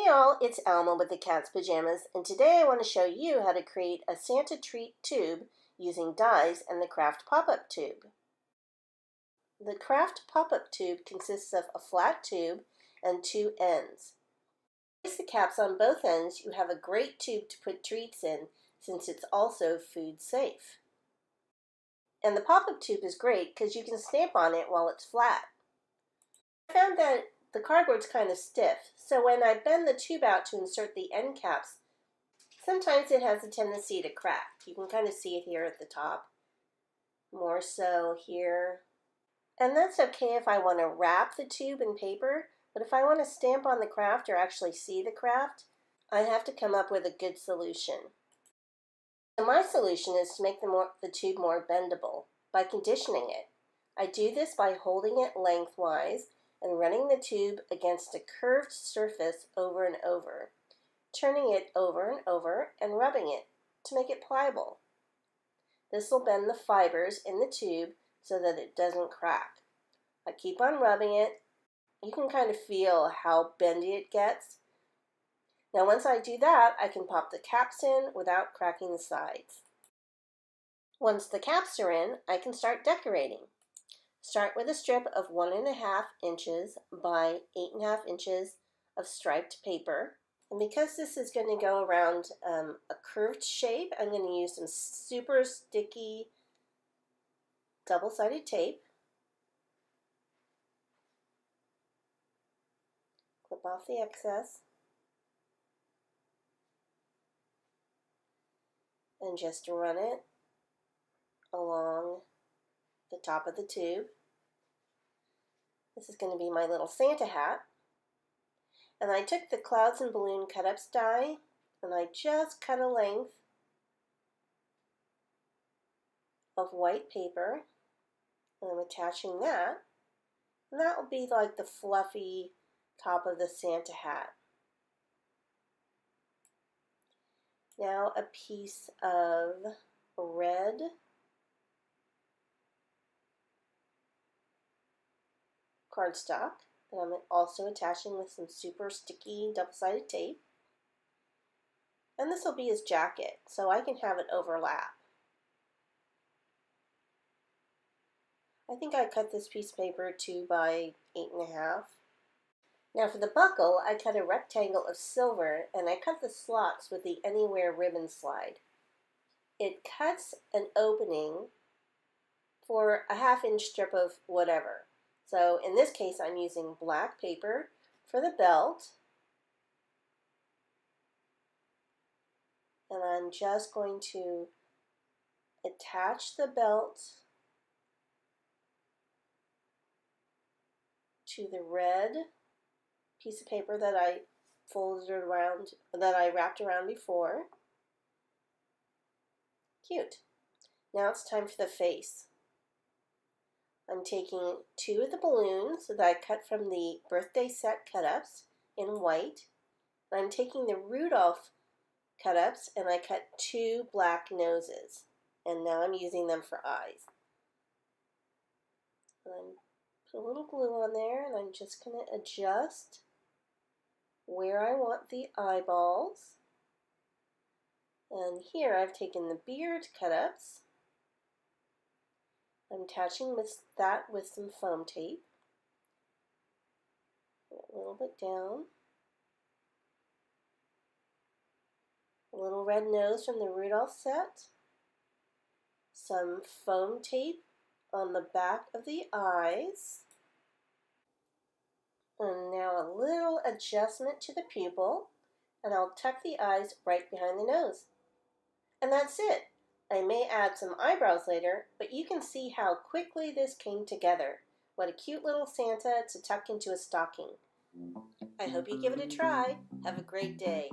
Hey all, it's Alma with the Cat's Pajamas, and today I want to show you how to create a Santa treat tube using dies and the Kraft pop-up tube. The Kraft pop-up tube consists of a flat tube and two ends. Place the caps on both ends, you have a great tube to put treats in since it's also food safe. And the pop-up tube is great because you can stamp on it while it's flat. I found that the cardboard's kind of stiff, so when I bend the tube out to insert the end caps, sometimes it has a tendency to crack. You can kind of see it here at the top, more so here. And that's okay if I want to wrap the tube in paper, but if I want to stamp on the craft or actually see the craft, I have to come up with a good solution. So my solution is to make the tube more bendable by conditioning it. I do this by holding it lengthwise and running the tube against a curved surface over and over, turning it over and over and rubbing it to make it pliable. This will bend the fibers in the tube so that it doesn't crack. I keep on rubbing it. You can kind of feel how bendy it gets. Now once I do that, I can pop the caps in without cracking the sides. Once the caps are in, I can start decorating. Start with a strip of 1.5 inches by 8.5 inches of striped paper. And because this is going to go around a curved shape, I'm going to use some super sticky double-sided tape. Clip off the excess. And just run it along the top of the tube. This is going to be my little Santa hat. And I took the clouds and balloon cut-ups die and I just cut a length of white paper and I'm attaching that. And that will be like the fluffy top of the Santa hat. Now a piece of red cardstock that I'm also attaching with some super sticky double-sided tape. And this will be his jacket, so I can have it overlap. I think I cut this piece of paper 2 by 8.5. Now for the buckle, I cut a rectangle of silver and I cut the slots with the Anywhere ribbon slide. It cuts an opening for a 1/2 inch strip of whatever. So in this case, I'm using black paper for the belt. And I'm just going to attach the belt to the red piece of paper that I folded around, that I wrapped around before. Cute. Now it's time for the face. I'm taking 2 of the balloons that I cut from the birthday set cut-ups in white. I'm taking the Rudolph cut-ups and I cut 2 black noses. And now I'm using them for eyes. And I'm put a little glue on there and I'm just going to adjust where I want the eyeballs. And here I've taken the beard cut-ups. I'm attaching that with some foam tape. A little bit down. A little red nose from the Rudolph set. Some foam tape on the back of the eyes. And now a little adjustment to the pupil. And I'll tuck the eyes right behind the nose. And that's it. I may add some eyebrows later, but you can see how quickly this came together. What a cute little Santa to tuck into a stocking. I hope you give it a try. Have a great day.